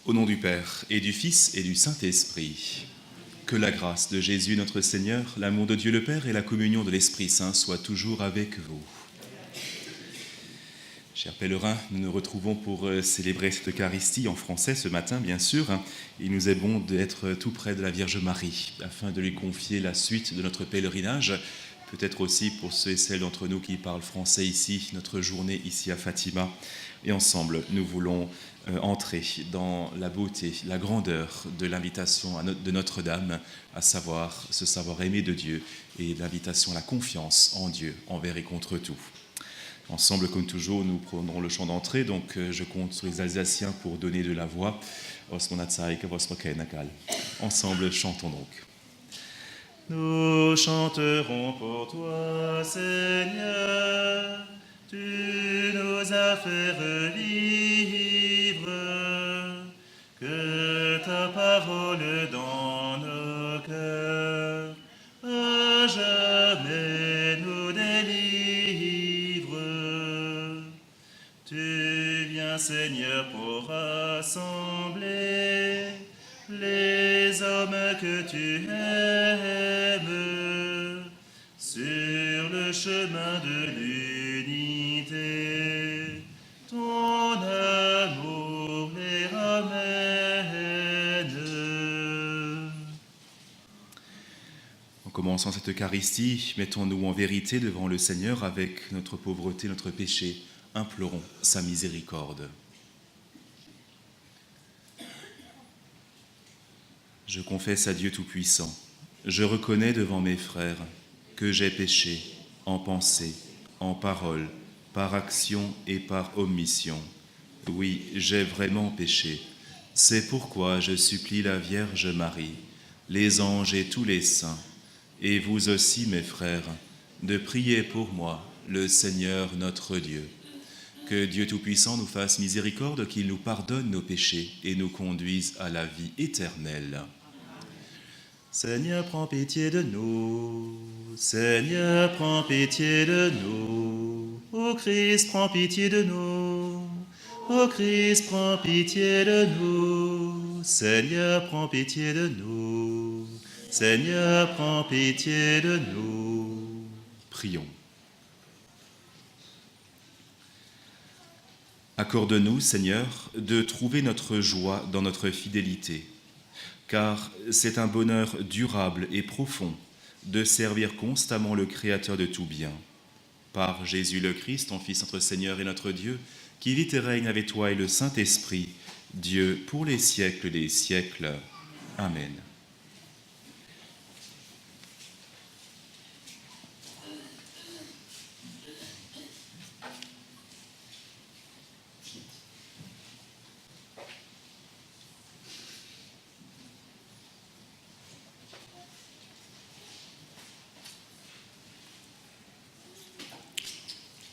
Au nom du Père, et du Fils, et du Saint-Esprit, que la grâce de Jésus notre Seigneur, l'amour de Dieu le Père et la communion de l'Esprit Saint soient toujours avec vous. Chers pèlerins, nous nous retrouvons pour célébrer cette Eucharistie en français ce matin, bien sûr. Il nous est bon d'être tout près de la Vierge Marie, afin de lui confier la suite de notre pèlerinage. Peut-être aussi pour ceux et celles d'entre nous qui parlent français ici, notre journée ici à Fatima. Et ensemble, nous voulons entrer dans la beauté, la grandeur de l'invitation de Notre-Dame, à savoir se savoir aimer de Dieu et l'invitation à la confiance en Dieu, envers et contre tout. Ensemble, comme toujours, nous prendrons le chant d'entrée, donc je compte sur les Alsaciens pour donner de la voix. Ensemble, chantons donc. Nous chanterons pour toi, Seigneur, tu nous as fait revivre, que ta parole dans nos cœurs à jamais nous délivre. Tu viens, Seigneur, pour rassembler les hommes que tu aimes sur le chemin de l'unité. Ton amour les ramène. En commençant cette Eucharistie, mettons-nous en vérité devant le Seigneur avec notre pauvreté, notre péché. Implorons sa miséricorde. Je confesse à Dieu Tout-Puissant, je reconnais devant mes frères que j'ai péché en pensée, en parole, par action et par omission. Oui, j'ai vraiment péché. C'est pourquoi je supplie la Vierge Marie, les anges et tous les saints, et vous aussi mes frères, de prier pour moi, le Seigneur notre Dieu. Que Dieu Tout-Puissant nous fasse miséricorde, qu'il nous pardonne nos péchés et nous conduise à la vie éternelle. Seigneur, prends pitié de nous. Seigneur, prends pitié de nous. Ô Christ, prends pitié de nous. Ô Christ, prends pitié de nous. Seigneur, prends pitié de nous. Seigneur, prends pitié de nous. Prions. Accorde-nous, Seigneur, de trouver notre joie dans notre fidélité, car c'est un bonheur durable et profond de servir constamment le Créateur de tout bien. Par Jésus le Christ, ton Fils, notre Seigneur et notre Dieu, qui vit et règne avec toi et le Saint-Esprit, Dieu pour les siècles des siècles. Amen.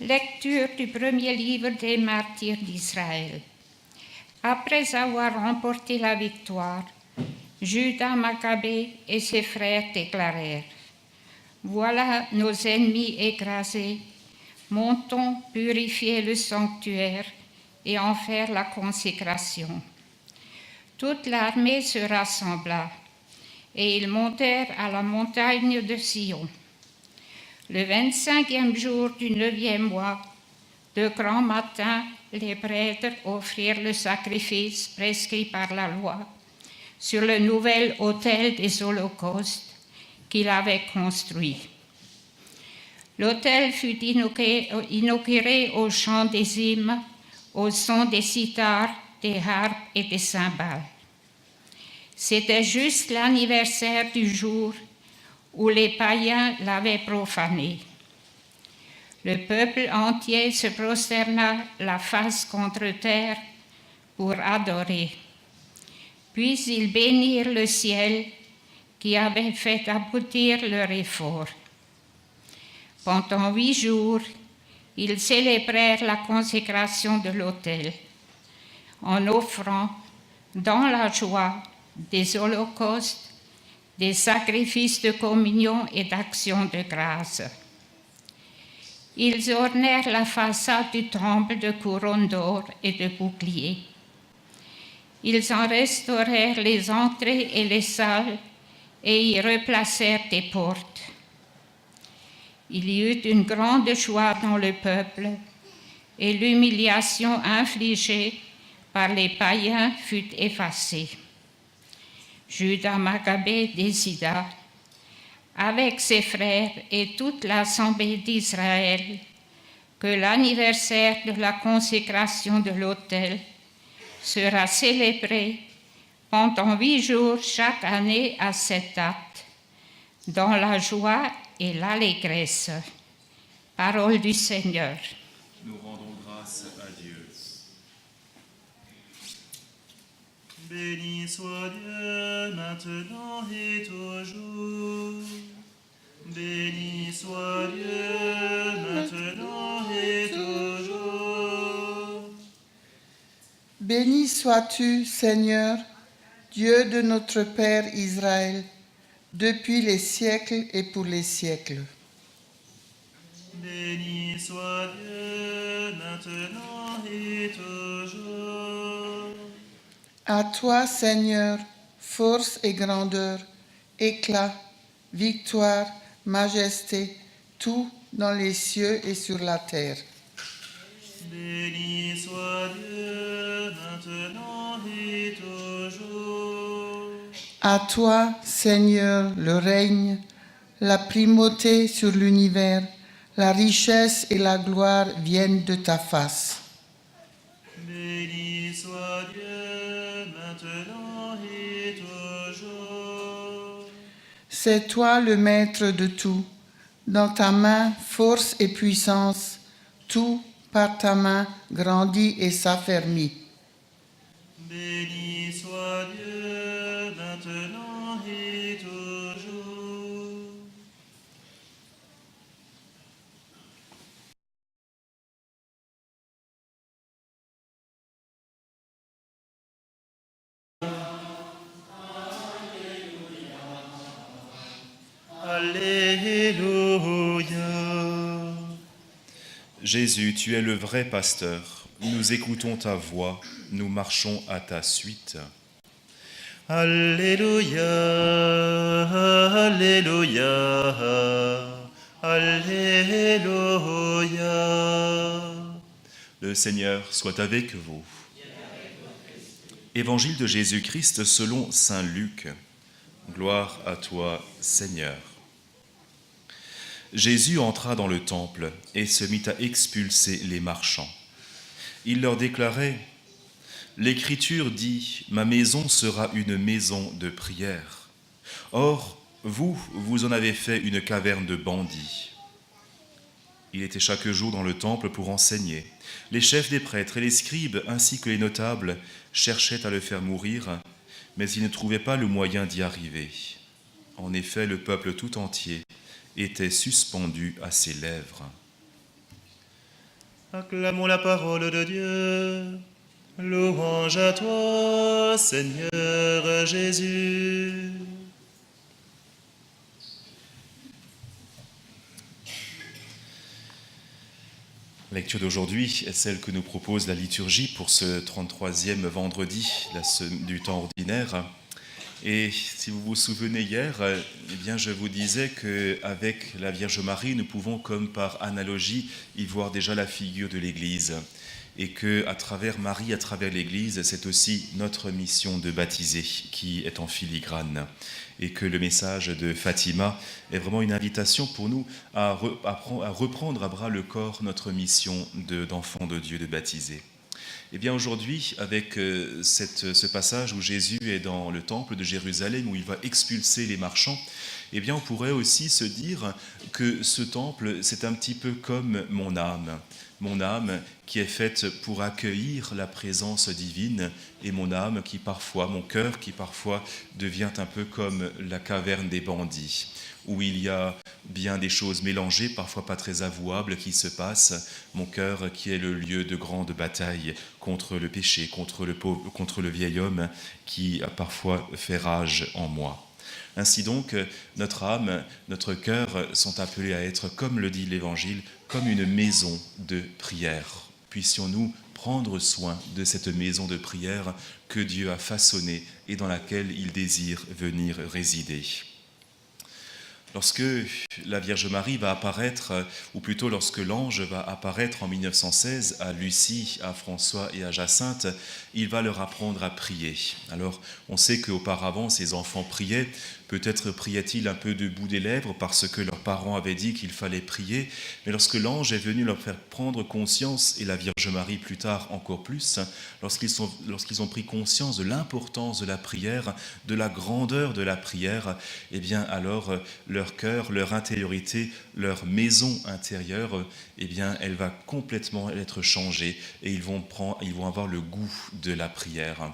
Lecture du premier livre des martyrs d'Israël. Après avoir remporté la victoire, Judas Maccabée et ses frères déclarèrent : voilà nos ennemis écrasés, montons purifier le sanctuaire et en faire la consécration. Toute l'armée se rassembla et ils montèrent à la montagne de Sion. Le 25e jour du 9e mois, de grand matin, les prêtres offrirent le sacrifice prescrit par la loi sur le nouvel autel des holocaustes qu'il avait construit. L'autel fut inauguré au chant des hymnes, au son des cithars, des harpes et des cymbales. C'était juste l'anniversaire du jour où les païens l'avaient profané. Le peuple entier se prosterna la face contre terre pour adorer. Puis ils bénirent le ciel qui avait fait aboutir leur effort. Pendant 8 jours, ils célébrèrent la consécration de l'autel en offrant dans la joie des holocaustes, des sacrifices de communion et d'action de grâce. Ils ornèrent la façade du temple de couronnes d'or et de boucliers. Ils en restaurèrent les entrées et les salles et y replacèrent des portes. Il y eut une grande joie dans le peuple et l'humiliation infligée par les païens fut effacée. Judas Maccabée décida, avec ses frères et toute l'assemblée d'Israël, que l'anniversaire de la consécration de l'autel sera célébré pendant 8 jours chaque année à cette date, dans la joie et l'allégresse. Parole du Seigneur. Nous rendons grâce à Dieu. Béni soit Dieu maintenant et toujours. Béni soit Dieu maintenant et toujours. Béni sois-tu, Seigneur, Dieu de notre Père Israël, depuis les siècles et pour les siècles. Béni soit Dieu maintenant et toujours. À toi, Seigneur, force et grandeur, éclat, victoire, majesté, tout dans les cieux et sur la terre. Béni soit Dieu maintenant et toujours. À toi, Seigneur, le règne, la primauté sur l'univers, la richesse et la gloire viennent de ta face. Béni soit Dieu maintenant et toujours. C'est toi le maître de tout. Dans ta main, force et puissance, tout par ta main grandit et s'affermit. Béni soit Dieu maintenant et toujours. Alléluia. Jésus, tu es le vrai pasteur. Nous écoutons ta voix, nous marchons à ta suite. Alléluia, Alléluia, Alléluia. Le Seigneur soit avec vous. Évangile de Jésus-Christ selon saint Luc. Gloire à toi, Seigneur. Jésus entra dans le temple et se mit à expulser les marchands. Il leur déclarait: L'Écriture dit, ma maison sera une maison de prière. Or, vous en avez fait une caverne de bandits. Il était chaque jour dans le temple pour enseigner. Les chefs des prêtres et les scribes, ainsi que les notables, cherchaient à le faire mourir, mais ils ne trouvaient pas le moyen d'y arriver. En effet, le peuple tout entier était suspendu à ses lèvres. Acclamons la parole de Dieu. Louange à toi, Seigneur Jésus. La lecture d'aujourd'hui est celle que nous propose la liturgie pour ce 33e vendredi du temps ordinaire. Et si vous vous souvenez hier, eh bien je vous disais qu'avec la Vierge Marie, nous pouvons comme par analogie y voir déjà la figure de l'Église. Et qu'à travers Marie, à travers l'Église, c'est aussi notre mission de baptiser qui est en filigrane. Et que le message de Fatima est vraiment une invitation pour nous à reprendre à bras le corps notre mission d'enfant de Dieu, de baptiser. Eh bien aujourd'hui, avec ce passage où Jésus est dans le temple de Jérusalem, où il va expulser les marchands, eh bien on pourrait aussi se dire que ce temple, c'est un petit peu comme mon âme qui est faite pour accueillir la présence divine, et mon âme qui parfois, mon cœur qui parfois devient un peu comme la caverne des bandits, où il y a bien des choses mélangées, parfois pas très avouables, qui se passent. Mon cœur qui est le lieu de grande bataille contre le péché, contre le pauvre, contre le vieil homme qui a parfois fait rage en moi. Ainsi donc, notre âme, notre cœur sont appelés à être, comme le dit l'Évangile, comme une maison de prière. Puissions-nous prendre soin de cette maison de prière que Dieu a façonnée et dans laquelle il désire venir résider. Lorsque la Vierge Marie va apparaître, ou plutôt lorsque l'ange va apparaître en 1916 à Lucie, à François et à Jacinthe, il va leur apprendre à prier. Alors, on sait qu'auparavant, ces enfants priaient. Peut-être priaient-ils un peu de bout des lèvres parce que leurs parents avaient dit qu'il fallait prier. Mais lorsque l'ange est venu leur faire prendre conscience, et la Vierge Marie plus tard encore plus, lorsqu'ils ont pris conscience de l'importance de la prière, de la grandeur de la prière, eh bien alors leur cœur, leur intériorité, leur maison intérieure, eh bien elle va complètement être changée et ils vont avoir le goût de la prière.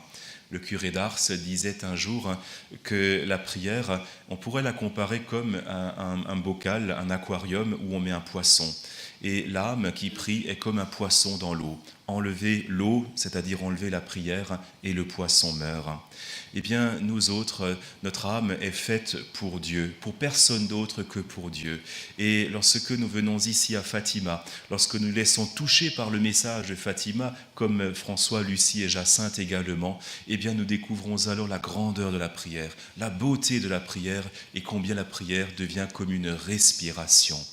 Le curé d'Ars disait un jour que la prière, on pourrait la comparer comme un bocal, un aquarium où on met un poisson. Et l'âme qui prie est comme un poisson dans l'eau. Enlever l'eau, c'est-à-dire enlever la prière, et le poisson meurt. Eh bien, nous autres, notre âme est faite pour Dieu, pour personne d'autre que pour Dieu. Et lorsque nous venons ici à Fatima, lorsque nous laissons toucher par le message de Fatima, comme François, Lucie et Jacinthe également, eh bien, nous découvrons alors la grandeur de la prière, la beauté de la prière et combien la prière devient comme une respiration.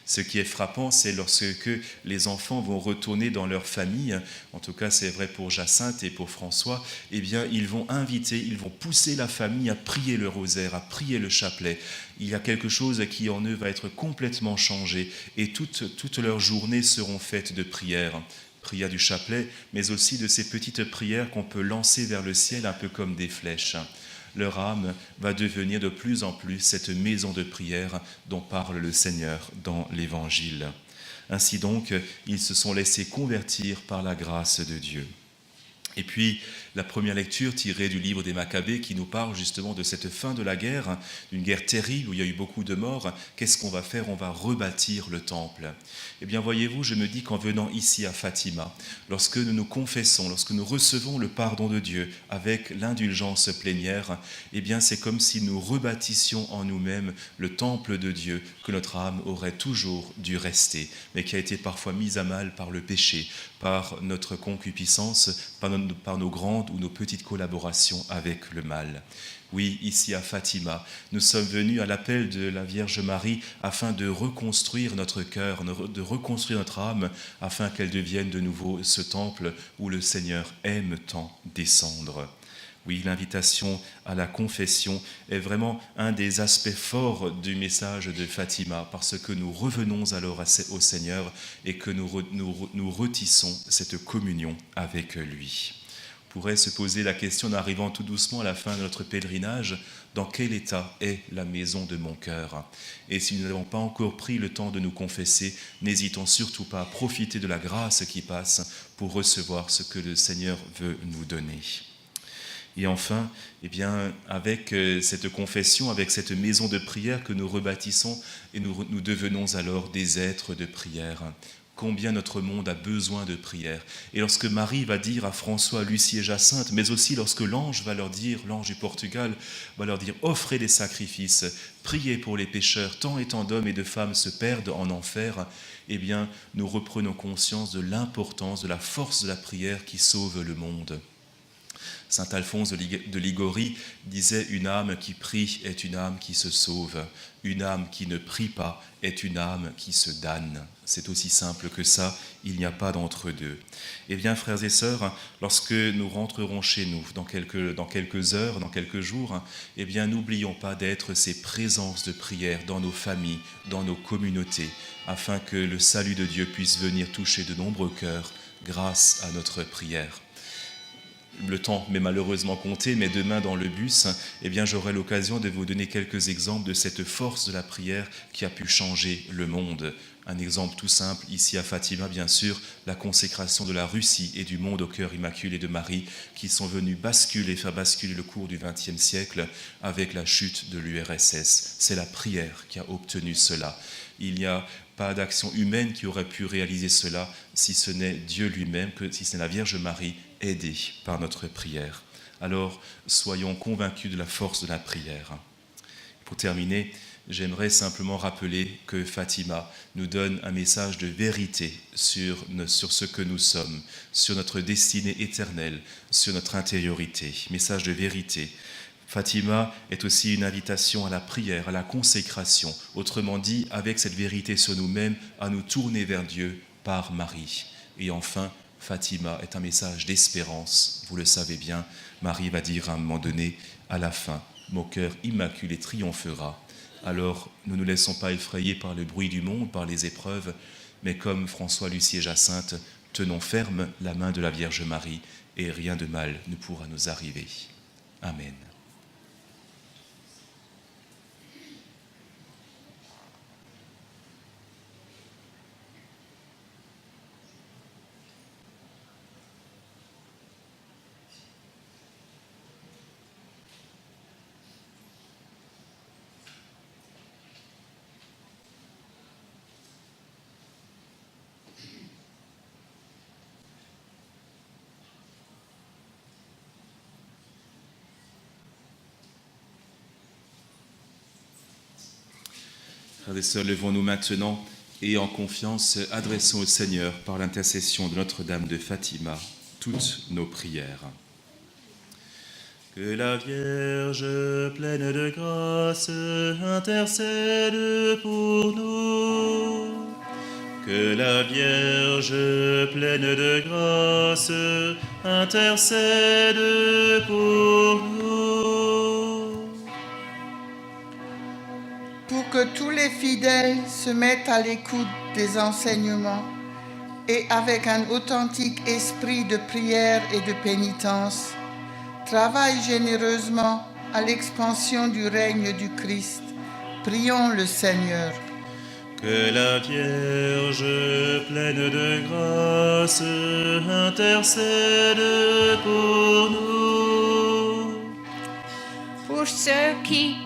Ce qui est frappant, c'est lorsque les enfants vont retourner dans leur famille, en tout cas c'est vrai pour Jacinthe et pour François, eh bien ils vont pousser la famille à prier le rosaire, à prier le chapelet. Il y a quelque chose qui en eux va être complètement changé et toutes leurs journées seront faites de prière. Prière du chapelet, mais aussi de ces petites prières qu'on peut lancer vers le ciel un peu comme des flèches. Leur âme va devenir de plus en plus cette maison de prière dont parle le Seigneur dans l'Évangile. Ainsi donc, ils se sont laissés convertir par la grâce de Dieu. Et puis, la première lecture tirée du livre des Maccabées qui nous parle justement de cette fin de la guerre, d'une guerre terrible où il y a eu beaucoup de morts. Qu'est-ce qu'on va faire ? On va rebâtir le temple. Eh bien, voyez-vous, je me dis qu'en venant ici à Fatima, lorsque nous nous confessons, lorsque nous recevons le pardon de Dieu avec l'indulgence plénière, eh bien, c'est comme si nous rebâtissions en nous-mêmes le temple de Dieu que notre âme aurait toujours dû rester, mais qui a été parfois mis à mal par le péché, par notre concupiscence, par nos grandes ou nos petites collaborations avec le mal. Oui, ici à Fatima, nous sommes venus à l'appel de la Vierge Marie afin de reconstruire notre cœur, de reconstruire notre âme, afin qu'elle devienne de nouveau ce temple où le Seigneur aime tant descendre. Oui, l'invitation à la confession est vraiment un des aspects forts du message de Fatima, parce que nous revenons alors au Seigneur et que nous retissons cette communion avec lui. On pourrait se poser la question en arrivant tout doucement à la fin de notre pèlerinage, dans quel état est la maison de mon cœur ? Et si nous n'avons pas encore pris le temps de nous confesser, n'hésitons surtout pas à profiter de la grâce qui passe pour recevoir ce que le Seigneur veut nous donner. Et enfin, eh bien, avec cette confession, avec cette maison de prière que nous rebâtissons, et nous devenons alors des êtres de prière. Combien notre monde a besoin de prière. Et lorsque Marie va dire à François, Lucie et Jacinthe, mais aussi lorsque l'ange va leur dire, l'ange du Portugal, va leur dire, offrez des sacrifices, priez pour les pécheurs, tant et tant d'hommes et de femmes se perdent en enfer, eh bien, nous reprenons conscience de l'importance, de la force de la prière qui sauve le monde. Saint Alphonse de Ligorie disait « Une âme qui prie est une âme qui se sauve. Une âme qui ne prie pas est une âme qui se damne. » C'est aussi simple que ça, il n'y a pas d'entre-deux. Eh bien, frères et sœurs, lorsque nous rentrerons chez nous dans quelques heures, dans quelques jours, eh bien, n'oublions pas d'être ces présences de prière dans nos familles, dans nos communautés, afin que le salut de Dieu puisse venir toucher de nombreux cœurs grâce à notre prière. Le temps m'est malheureusement compté, mais demain dans le bus, eh bien, j'aurai l'occasion de vous donner quelques exemples de cette force de la prière qui a pu changer le monde. Un exemple tout simple, ici à Fatima, bien sûr, la consécration de la Russie et du monde au cœur immaculé de Marie, qui sont venus faire basculer le cours du XXe siècle avec la chute de l'URSS. C'est la prière qui a obtenu cela. Il n'y a pas d'action humaine qui aurait pu réaliser cela, si ce n'est Dieu lui-même, si ce n'est la Vierge Marie, aidée par notre prière. Alors, soyons convaincus de la force de la prière. Pour terminer, J'aimerais simplement rappeler que Fatima nous donne un message de vérité sur ce que nous sommes, sur notre destinée éternelle, sur notre intériorité. Message de vérité. Fatima est aussi une invitation à la prière, à la consécration. Autrement dit, avec cette vérité sur nous-mêmes, à nous tourner vers Dieu par Marie. Et enfin, Fatima est un message d'espérance. Vous le savez bien, Marie va dire à un moment donné, à la fin, « Mon cœur immaculé triomphera ». Alors, ne nous laissons pas effrayer par le bruit du monde, par les épreuves, mais comme François, Lucie et Jacinthe, tenons ferme la main de la Vierge Marie et rien de mal ne pourra nous arriver. Amen. Frères et sœurs, levons-nous maintenant et en confiance, adressons au Seigneur, par l'intercession de Notre-Dame de Fatima, toutes nos prières. Que la Vierge pleine de grâce intercède pour nous. Que la Vierge pleine de grâce intercède pour nous. Pour que tous les fidèles se mettent à l'écoute des enseignements et avec un authentique esprit de prière et de pénitence, travaillent généreusement à l'expansion du règne du Christ. Prions le Seigneur. Que la Vierge pleine de grâce intercède pour nous. Pour ceux qui,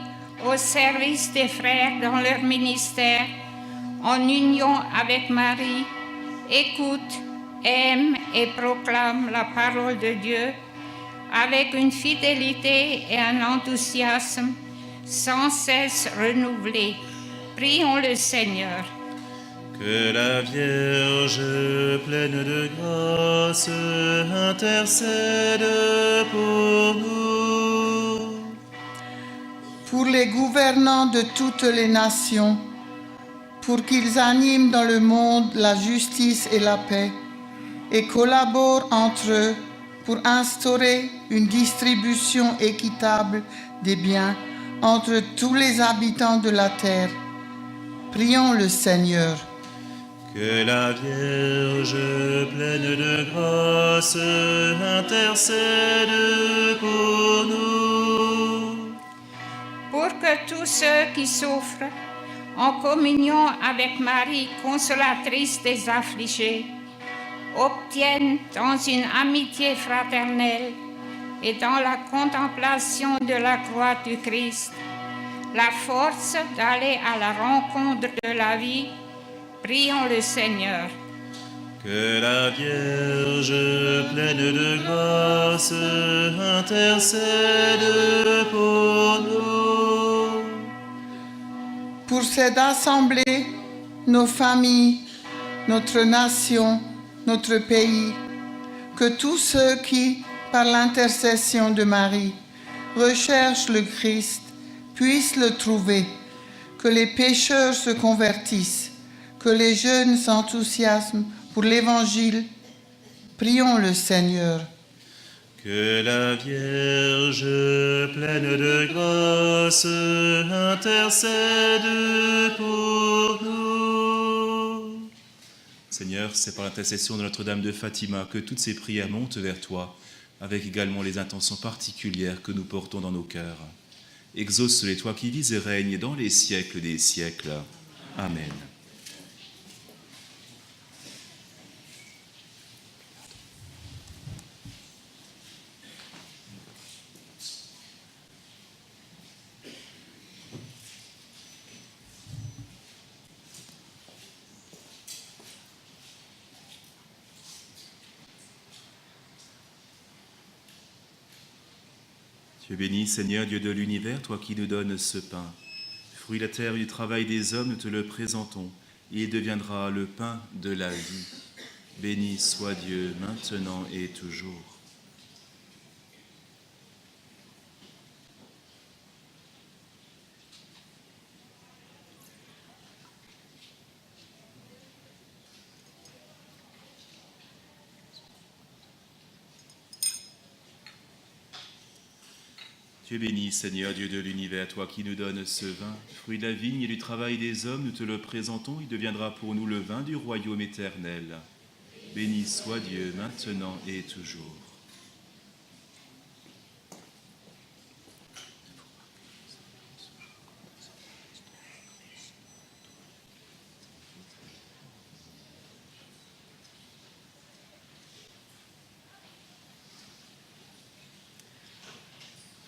au service des frères dans leur ministère, en union avec Marie, écoutent, aiment et proclament la parole de Dieu avec une fidélité et un enthousiasme sans cesse renouvelés. Prions le Seigneur. Que la Vierge pleine de grâce intercède pour nous. Pour les gouvernants de toutes les nations, pour qu'ils animent dans le monde la justice et la paix, et collaborent entre eux pour instaurer une distribution équitable des biens entre tous les habitants de la terre. Prions le Seigneur. Que la Vierge pleine de grâce intercède pour nous. Pour que tous ceux qui souffrent, en communion avec Marie, consolatrice des affligés, obtiennent dans une amitié fraternelle et dans la contemplation de la croix du Christ la force d'aller à la rencontre de la vie. Prions le Seigneur. Que la Vierge pleine de grâce intercède pour nous. Pour cette assemblée, nos familles, notre nation, notre pays, que tous ceux qui, par l'intercession de Marie, recherchent le Christ, puissent le trouver, que les pécheurs se convertissent, que les jeunes s'enthousiasment pour l'Évangile. Prions le Seigneur. Que la Vierge pleine de grâce intercède pour nous. Seigneur, c'est par l'intercession de Notre-Dame de Fatima que toutes ces prières montent vers toi, avec également les intentions particulières que nous portons dans nos cœurs. Exauce-les, toi qui vis et règnes dans les siècles des siècles. Amen. Tu es béni, Seigneur, Dieu de l'univers, toi qui nous donnes ce pain, fruit de la terre et du travail des hommes, nous te le présentons. Il deviendra le pain de la vie. Béni soit Dieu, maintenant et toujours. Tu es béni, Seigneur, Dieu de l'univers, toi qui nous donnes ce vin, fruit de la vigne et du travail des hommes, nous te le présentons, il deviendra pour nous le vin du royaume éternel. Béni soit Dieu, maintenant et toujours.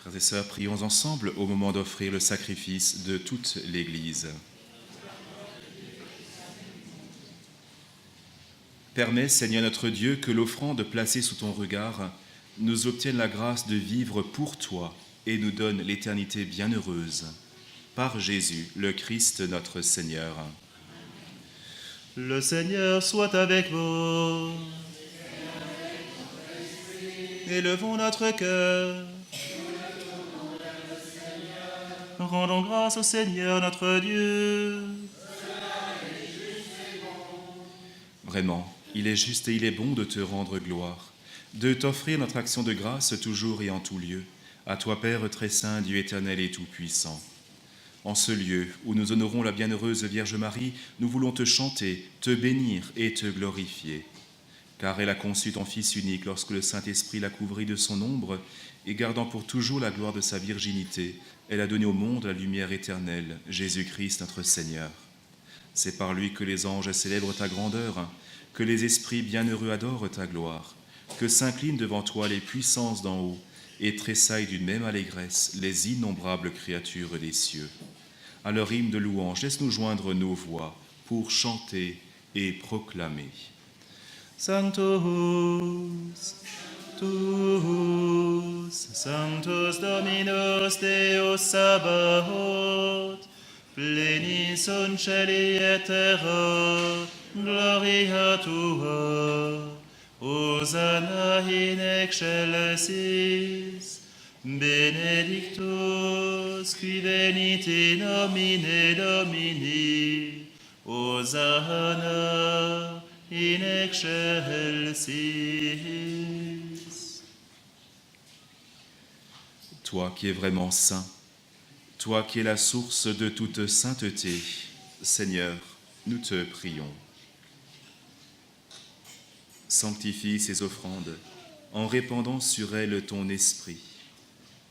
Frères et sœurs, prions ensemble au moment d'offrir le sacrifice de toute l'Église. Permets, Seigneur notre Dieu, que l'offrande placée sous ton regard nous obtienne la grâce de vivre pour toi et nous donne l'éternité bienheureuse. Par Jésus, le Christ notre Seigneur. Le Seigneur soit avec vous. Élevons notre cœur. Rendons grâce au Seigneur notre Dieu. Vraiment, il est juste et il est bon de te rendre gloire, de t'offrir notre action de grâce toujours et en tout lieu, à toi Père très saint, Dieu éternel et tout-puissant. En ce lieu où nous honorons la bienheureuse Vierge Marie, nous voulons te chanter, te bénir et te glorifier. Car elle a conçu ton Fils unique lorsque le Saint-Esprit l'a couvri de son ombre, et gardant pour toujours la gloire de sa virginité, elle a donné au monde la lumière éternelle, Jésus-Christ notre Seigneur. C'est par lui que les anges célèbrent ta grandeur, que les esprits bienheureux adorent ta gloire, que s'inclinent devant toi les puissances d'en haut et tressaillent d'une même allégresse les innombrables créatures des cieux. À leur hymne de louange, laisse-nous joindre nos voix pour chanter et proclamer. Sanctus, Tuus, Sanctus Dominus Deus Sabaoth, plenis sunt celi et terra, gloria tua. Hosanna in excelsis, benedictus qui venit in nomine Domini, Hosanna in excelsis. Toi qui es vraiment saint, toi qui es la source de toute sainteté, Seigneur, nous te prions. Sanctifie ces offrandes en répandant sur elles ton esprit,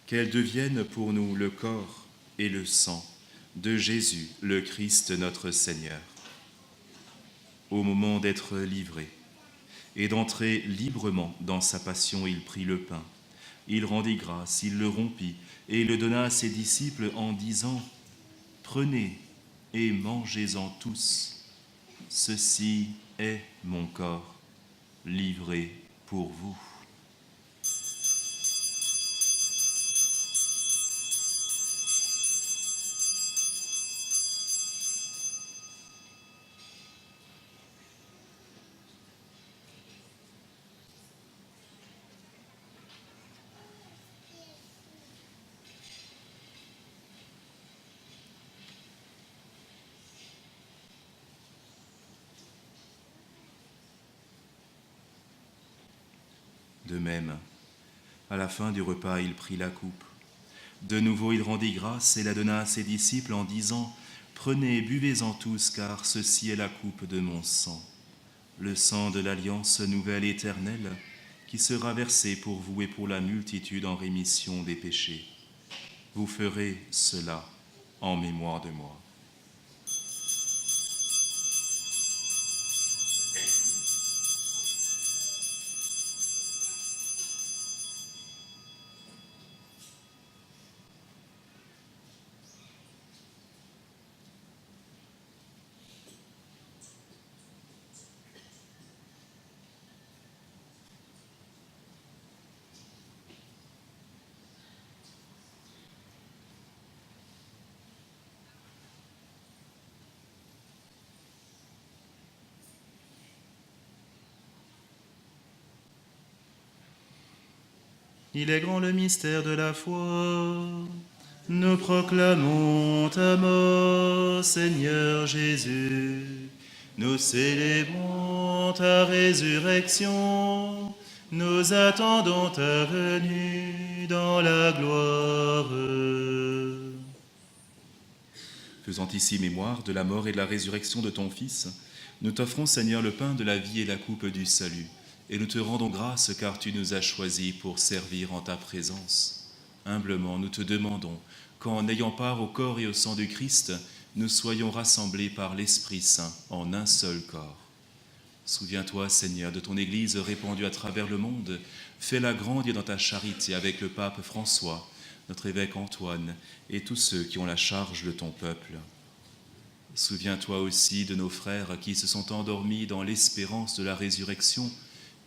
qu'elles deviennent pour nous le corps et le sang de Jésus, le Christ notre Seigneur. Au moment d'être livré et d'entrer librement dans sa passion, il prit le pain, il rendit grâce, il le rompit et il le donna à ses disciples en disant « Prenez et mangez-en tous, ceci est mon corps. » livré pour vous. De même, à la fin du repas, il prit la coupe. De nouveau, il rendit grâce et la donna à ses disciples en disant « Prenez et buvez-en tous, car ceci est la coupe de mon sang, le sang de l'alliance nouvelle et éternelle, qui sera versé pour vous et pour la multitude en rémission des péchés. Vous ferez cela en mémoire de moi. » Il est grand le mystère de la foi. Nous proclamons ta mort, Seigneur Jésus. Nous célébrons ta résurrection. Nous attendons ta venue dans la gloire. Faisant ici mémoire de la mort et de la résurrection de ton Fils, nous t'offrons, Seigneur, le pain de la vie et la coupe du salut, et nous te rendons grâce car tu nous as choisis pour servir en ta présence. Humblement, nous te demandons qu'en ayant part au corps et au sang du Christ, nous soyons rassemblés par l'Esprit Saint en un seul corps. Souviens-toi, Seigneur, de ton Église répandue à travers le monde. Fais-la grandir dans ta charité avec le pape François, notre évêque Antoine et tous ceux qui ont la charge de ton peuple. Souviens-toi aussi de nos frères qui se sont endormis dans l'espérance de la résurrection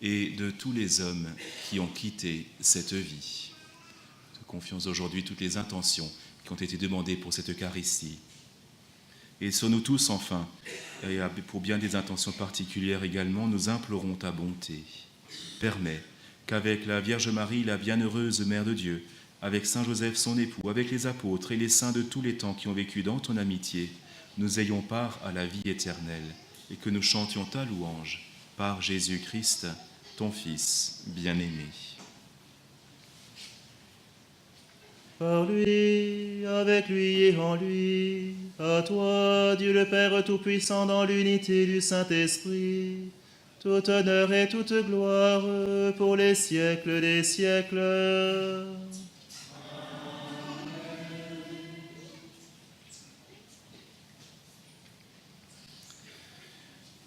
et de tous les hommes qui ont quitté cette vie. Te confions aujourd'hui toutes les intentions qui ont été demandées pour cette Eucharistie. Et sur nous tous, enfin, et pour bien des intentions particulières également, nous implorons ta bonté. Permets qu'avec la Vierge Marie, la bienheureuse Mère de Dieu, avec Saint Joseph son époux, avec les apôtres et les saints de tous les temps qui ont vécu dans ton amitié, nous ayons part à la vie éternelle et que nous chantions ta louange par Jésus-Christ, ton Fils bien-aimé. Par lui, avec lui et en lui, à toi, Dieu le Père Tout-Puissant, dans l'unité du Saint-Esprit, tout honneur et toute gloire pour les siècles des siècles.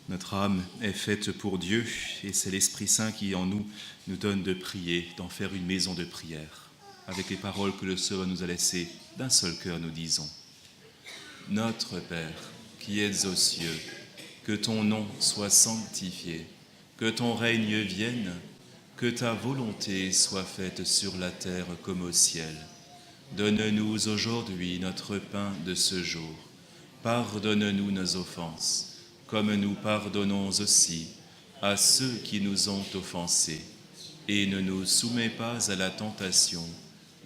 Notre âme est faite pour Dieu et c'est l'Esprit Saint qui en nous donne de prier, d'en faire une maison de prière. Avec les paroles que le Seigneur nous a laissées, d'un seul cœur nous disons: Notre Père, qui es aux cieux, que ton nom soit sanctifié, que ton règne vienne, que ta volonté soit faite sur la terre comme au ciel. Donne-nous aujourd'hui notre pain de ce jour. Pardonne-nous nos offenses, comme nous pardonnons aussi à ceux qui nous ont offensés. Et ne nous soumets pas à la tentation,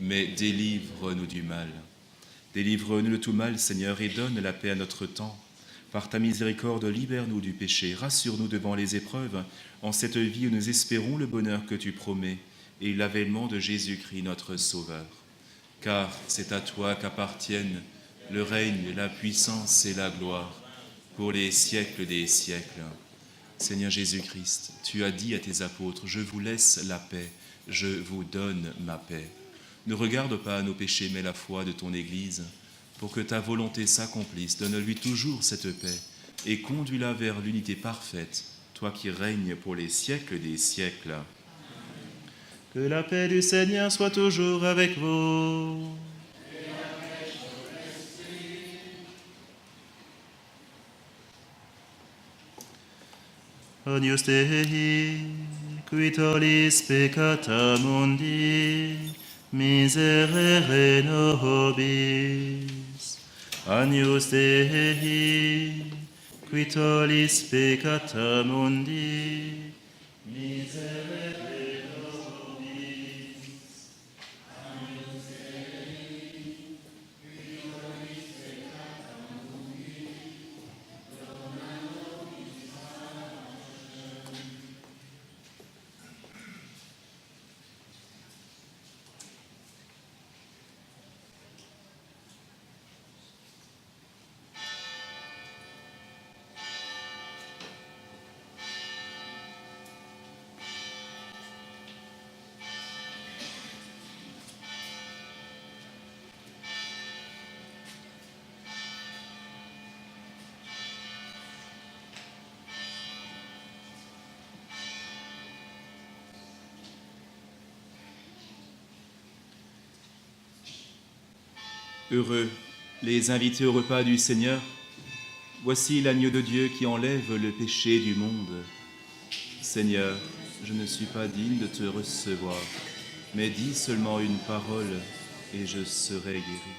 mais délivre-nous du mal. Délivre-nous de tout mal, Seigneur, et donne la paix à notre temps. Par ta miséricorde, libère-nous du péché, rassure-nous devant les épreuves, en cette vie où nous espérons le bonheur que tu promets et l'avènement de Jésus-Christ, notre Sauveur. Car c'est à toi qu'appartiennent le règne, la puissance et la gloire, pour les siècles des siècles. Seigneur Jésus-Christ, tu as dit à tes apôtres: je vous laisse la paix, je vous donne ma paix. Ne regarde pas nos péchés, mais la foi de ton Église, pour que ta volonté s'accomplisse. Donne-lui toujours cette paix et conduis-la vers l'unité parfaite, toi qui règnes pour les siècles des siècles. Que la paix du Seigneur soit toujours avec vous. Agnus Dei, qui tollis peccata mundi, miserere nobis. Agnus Dei, qui tollis peccata mundi, miserere nobis. Agnus Dei, qui tollis peccata mundi, dona nobis Heureux les invités au repas du Seigneur. Voici l'agneau de Dieu qui enlève le péché du monde. Seigneur, je ne suis pas digne de te recevoir, mais dis seulement une parole et je serai guéri.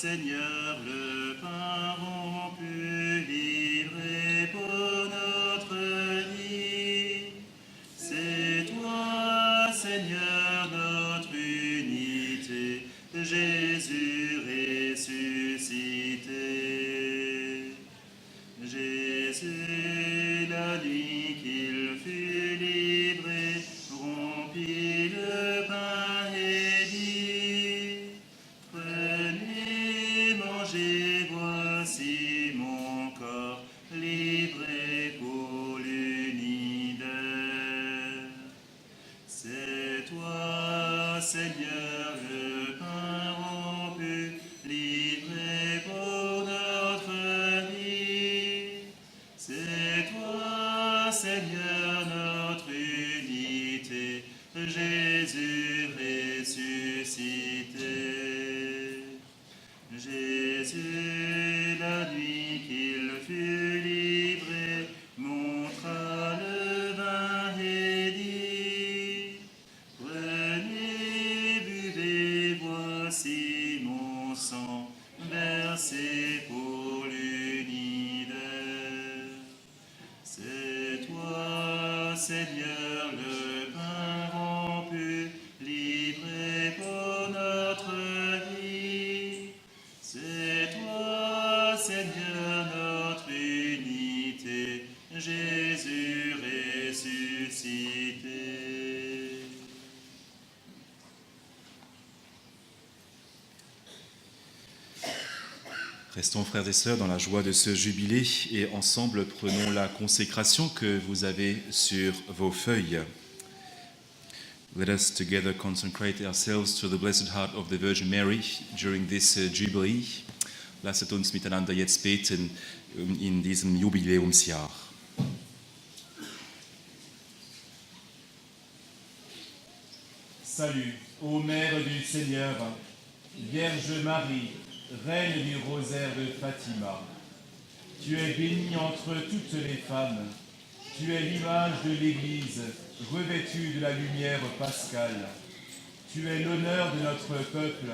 Seigneur, le pain rompu, livré pour notre vie. C'est toi, Seigneur, notre unité, Jésus ressuscité. Jésus, la nuit qu'il fut livré, rompit le pain et dit: Prenez, mangez, voici mon corps, livré pour l'univers. C'est toi, Seigneur, le pain rompu, livré pour notre vie. C'est toi, Seigneur, notre unité, Jésus ressuscité. Jésus, la nuit qu'il fut livré, montra le vin et dit: Prenez, buvez, voici mon sang, versé pour l'univers. C'est toi, Seigneur, le pain rompu, livré pour notre vie. C'est toi, Seigneur, notre unité, Jésus ressuscité. Restons, frères et sœurs, dans la joie de ce jubilé et ensemble prenons la consécration que vous avez sur vos feuilles. Let us together consecrate ourselves to the Blessed Heart of the Virgin Mary during this Jubilee. Lasset uns miteinander jetzt beten in diesem Jubiläumsjahr. Salut, ô Mère du Seigneur, Vierge Marie, Reine du rosaire de Fatima. Tu es bénie entre toutes les femmes. Tu es l'image de l'Église, revêtue de la lumière pascale. Tu es l'honneur de notre peuple.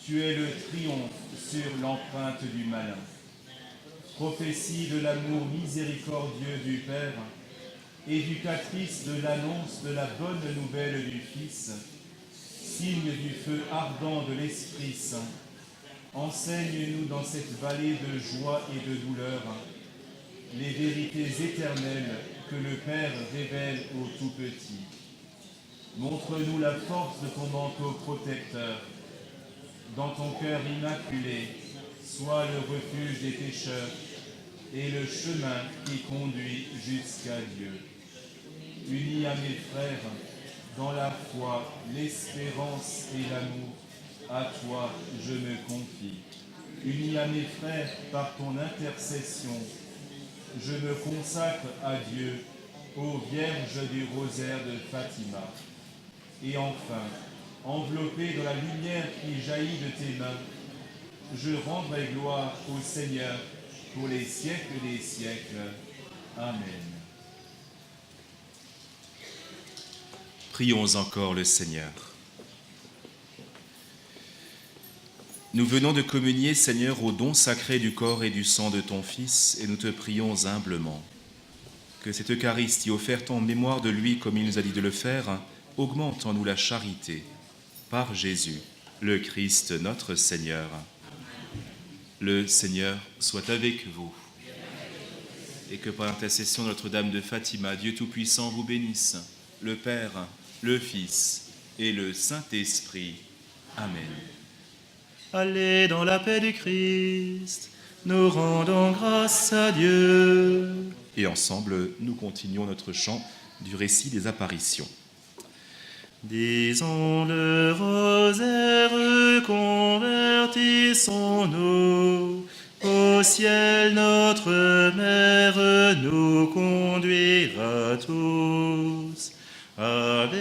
Tu es le triomphe sur l'empreinte du malin. Prophétie de l'amour miséricordieux du Père, éducatrice de l'annonce de la bonne nouvelle du Fils, signe du feu ardent de l'Esprit Saint, enseigne-nous dans cette vallée de joie et de douleur les vérités éternelles que le Père révèle aux tout-petits. Montre-nous la force de ton manteau protecteur. Dans ton cœur immaculé, sois le refuge des pécheurs et le chemin qui conduit jusqu'à Dieu. Unis à mes frères, dans la foi, l'espérance et l'amour, à toi je me confie. Unis à mes frères par ton intercession, je me consacre à Dieu, ô Vierge du rosaire de Fatima. Et enfin, enveloppé dans la lumière qui jaillit de tes mains, je rendrai gloire au Seigneur pour les siècles des siècles. Amen. Prions encore le Seigneur. Nous venons de communier, Seigneur, au don sacré du corps et du sang de ton Fils, et nous te prions humblement que cette Eucharistie offerte en mémoire de lui, comme il nous a dit de le faire, augmente en nous la charité, par Jésus, le Christ, notre Seigneur. Le Seigneur soit avec vous, et que par l'intercession de Notre-Dame de Fatima, Dieu Tout-Puissant vous bénisse, le Père, le Fils et le Saint-Esprit. Amen. Allez dans la paix du Christ, nous rendons grâce à Dieu. Et ensemble, nous continuons notre chant du récit des apparitions. Disons le rosaire, convertissons-nous. Au ciel, notre Mère nous conduira tous. Ave,